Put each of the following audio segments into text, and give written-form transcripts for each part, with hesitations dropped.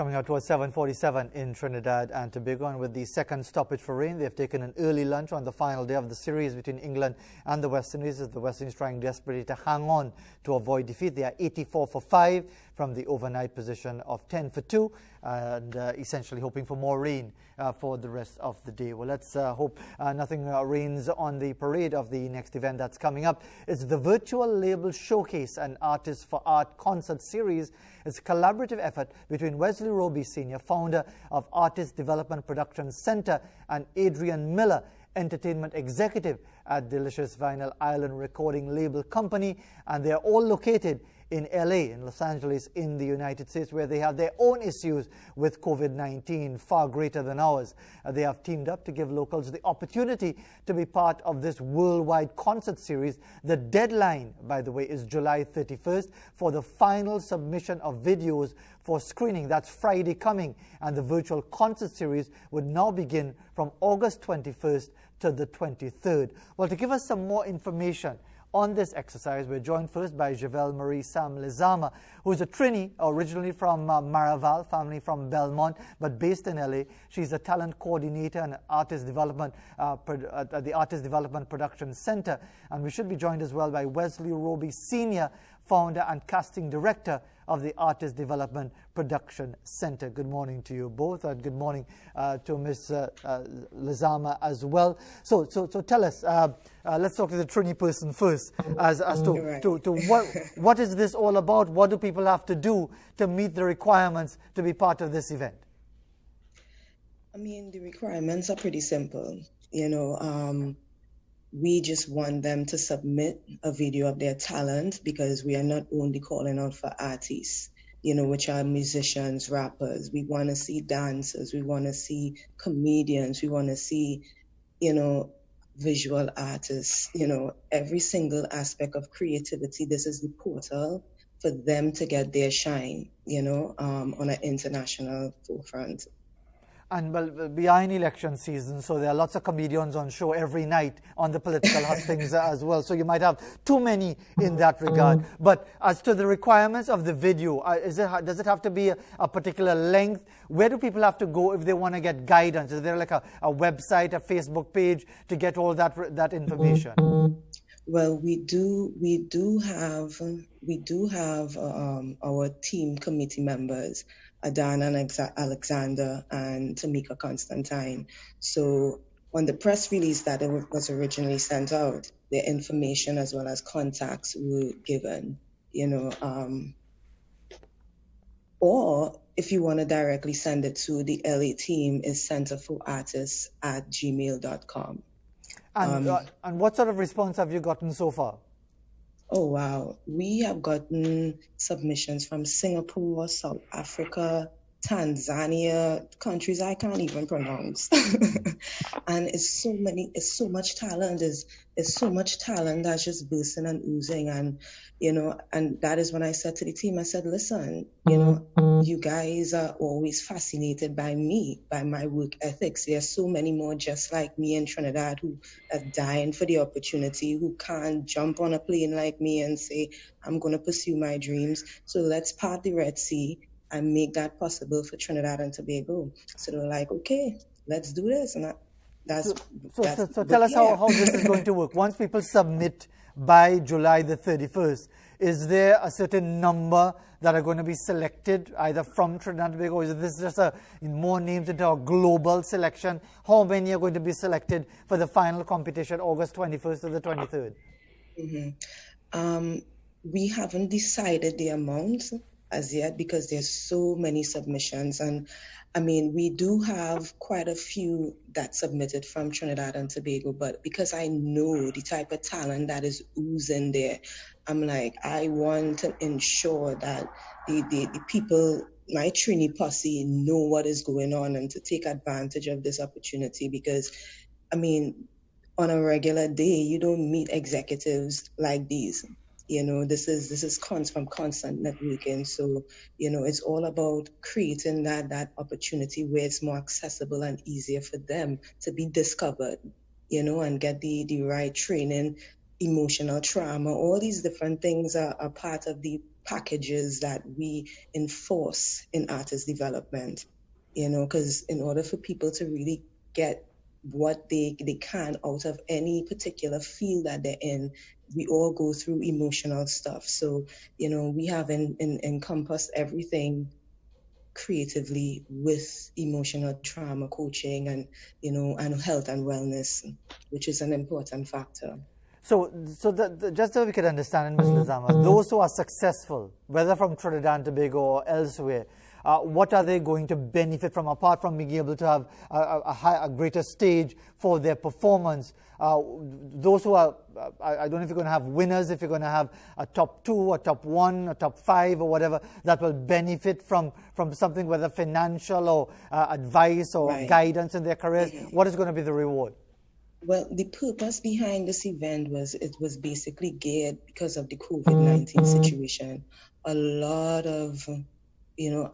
Coming out towards 7:47 in Trinidad and Tobago, and with the second stoppage for rain, they've taken an early lunch on the final day of the series between England and the West Indies, as the West Indies trying desperately to hang on to avoid defeat. They are 84 for 5 from the overnight position of 10 for 2, and essentially hoping for more rain for the rest of the day. Well, let's hope nothing rains on the parade of the next event that's coming up. It's the Virtual Label Showcase, an Artists for Art concert series. It's a collaborative effort between Wesley Roby Sr., founder of Artist Development Production Center, and Adrian Miller, entertainment executive at Delicious Vinyl Island Recording Label Company, and they're all located in LA, in Los Angeles, in the United States, where they have their own issues with COVID-19, far greater than ours. They have teamed up to give locals the opportunity to be part of this worldwide concert series. The deadline, by the way, is July 31st for the final submission of videos for screening. That's Friday coming, and the virtual concert series would now begin from August 21st to the 23rd. Well, to give us some more information on this exercise, we're joined first by Javelle Marie Sam Lizama, who is a Trini, originally from Maraval, family from Belmont, but based in LA. She's a talent coordinator and artist development at the Artist Development Production Center. And we should be joined as well by Wesley Roby Sr., founder and casting director of the Artist Development Production Center. Good morning to you both, and good morning to Ms. Lizama as well. So tell us, let's talk to the Trini person first, as to what is this all about? What do people have to do to meet the requirements to be part of this event? I mean, the requirements are pretty simple. We just want them to submit a video of their talent, because we are not only calling out for artists, which are musicians, rappers. We want to see dancers. We want to see comedians. We want to see, visual artists, every single aspect of creativity. This is the portal for them to get their shine, on an international forefront. And well, we are in election season, so there are lots of comedians on show every night on the political hustings as well. So you might have too many in that regard. But as to the requirements of the video, does it have to be a particular length? Where do people have to go if they want to get guidance? Is there like a website, a Facebook page to get all that information? Well, we do have our team committee members, Adana and Alexander and Tamika Constantine. So on the press release that it was originally sent out, the information as well as contacts were given, or if you want to directly send it to the LA team, is centerforartists@gmail.com. And what sort of response have you gotten so far? Oh, wow. We have gotten submissions from Singapore, South Africa, Tanzania, countries I can't even pronounce. And it's so much talent. It's so much talent that's just bursting and oozing. And, and that is when I said to the team, I said, listen, you guys are always fascinated by me, by my work ethics. There are so many more just like me in Trinidad who are dying for the opportunity, who can't jump on a plane like me and say, I'm going to pursue my dreams. So let's part the Red Sea and make that possible for Trinidad and Tobago. So they're like, okay, let's do this. And so tell us how this is going to work. Once people submit by July the 31st, is there a certain number that are going to be selected either from Trinidad and Tobago, or is this just more names into a global selection? How many are going to be selected for the final competition, August 21st to the 23rd? Mm-hmm. We haven't decided the amount as yet, because there's so many submissions. And I mean, we do have quite a few that submitted from Trinidad and Tobago, but because I know the type of talent that is oozing there, I'm like, I want to ensure that the people, my Trini posse, know what is going on and to take advantage of this opportunity. Because, I mean, on a regular day, you don't meet executives like these. This is from constant networking. So, it's all about creating that opportunity where it's more accessible and easier for them to be discovered, and get the right training, emotional trauma. All these different things are part of the packages that we enforce in artist development, because in order for people to really get what they can out of any particular field that they're in, we all go through emotional stuff. So, we have encompassed everything creatively with emotional trauma coaching and, and health and wellness, which is an important factor. So just so we could understand, Ms. Lizama, those who are successful, whether from Trinidad and Tobago or elsewhere, what are they going to benefit from, apart from being able to have a greater stage for their performance? Those who are, I don't know if you're going to have winners, if you're going to have a top 2, a top 1, a top 5, or whatever, that will benefit from something, whether financial or advice or guidance in their careers. What is going to be the reward? Well, the purpose behind this event was basically geared because of the COVID-19 situation. A lot of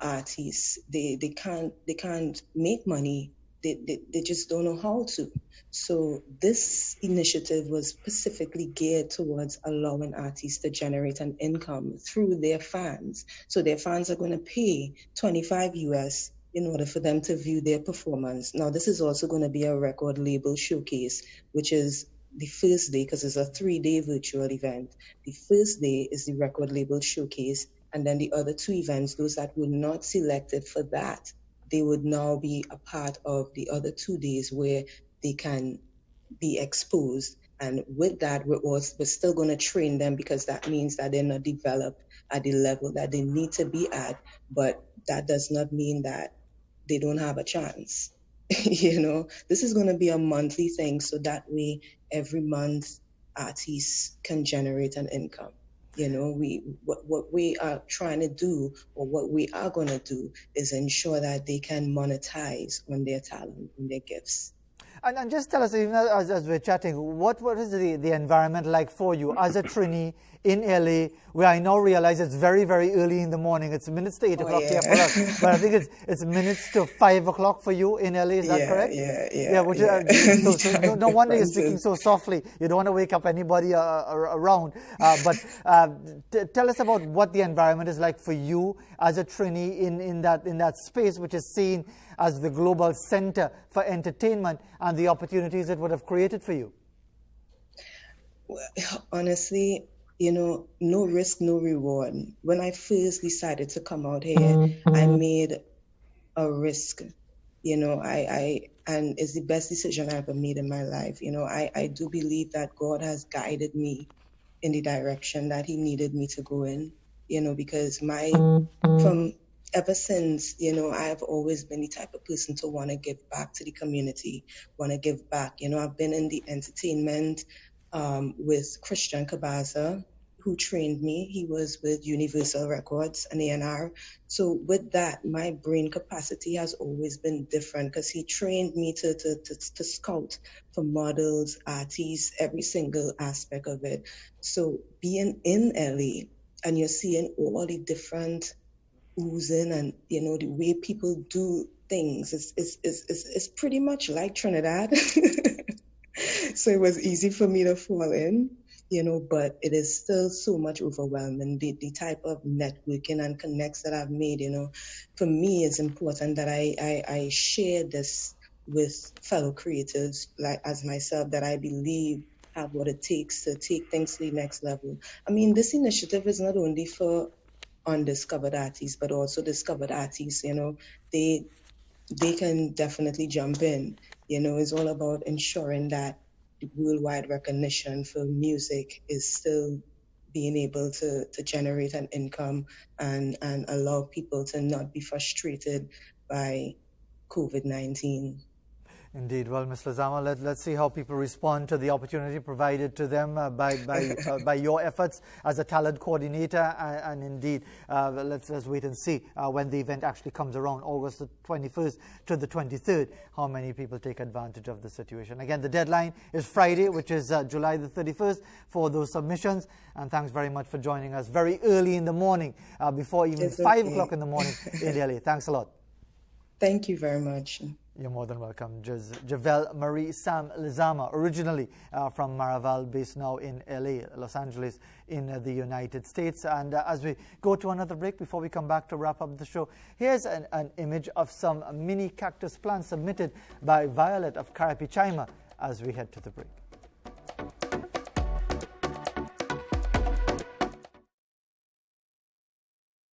artists, they can't make money. They just don't know how to. So this initiative was specifically geared towards allowing artists to generate an income through their fans. So their fans are going to pay $25 in order for them to view their performance. Now, this is also going to be a record label showcase, which is the first day, because it's a 3-day virtual event. The first day is the record label showcase, and then the other 2 events, those that were not selected for that, they would now be a part of the other 2 days where they can be exposed. And with that, we're still going to train them, because that means that they're not developed at the level that they need to be at. But that does not mean that they don't have a chance. This is going to be a monthly thing, so that way every month artists can generate an income. What we are trying to do, or what we are going to do, is ensure that they can monetize on their talent, on their gifts. And just tell us, even as we're chatting, what is the environment like for you as a trainee in LA, where I now realize it's very, very early in the morning. It's minutes to 8 o'clock here for us, but I think it's minutes to 5 o'clock for you in LA. Is that correct? So no wonder you're speaking so softly. You don't want to wake up anybody around. But tell us about what the environment is like for you as a trainee in that space, which is seen as the global center for entertainment, and the opportunities it would have created for you. Well, honestly, no risk, no reward. When I first decided to come out here, I made a risk. And it's the best decision I ever made in my life. I do believe that God has guided me in the direction that He needed me to go in. Because ever since, I have always been the type of person to want to give back to the community, want to give back. I've been in the entertainment with Christian Kabaza, who trained me. He was with Universal Records and A&R. So with that, my brain capacity has always been different, because he trained me to scout for models, artists, every single aspect of it. So being in LA, and you're seeing all the different oozing and the way people do things, it's pretty much like Trinidad. So it was easy for me to fall in, but it is still so much overwhelming. The type of networking and connects that I've made, for me, it's important that I share this with fellow creatives like as myself, that I believe have what it takes to take things to the next level. I mean, this initiative is not only for undiscovered artists, but also discovered artists. They can definitely jump in. It's all about ensuring that the worldwide recognition for music is still being able to generate an income and allow people to not be frustrated by COVID-19. Indeed. Well, Ms. Lizama, let's see how people respond to the opportunity provided to them by your efforts as a talent coordinator. And indeed, let's wait and see when the event actually comes around, August the 21st to the 23rd, how many people take advantage of the situation. Again, the deadline is Friday, which is July the 31st, for those submissions. And thanks very much for joining us very early in the morning, before even 5 o'clock in the morning in Delhi. Thanks a lot. Thank you very much. You're more than welcome. Javel Marie Sam Lizama, originally from Maraval, based now in LA, Los Angeles, in the United States. And as we go to another break, before we come back to wrap up the show, here's an image of some mini cactus plants submitted by Violet of Karapichaima as we head to the break.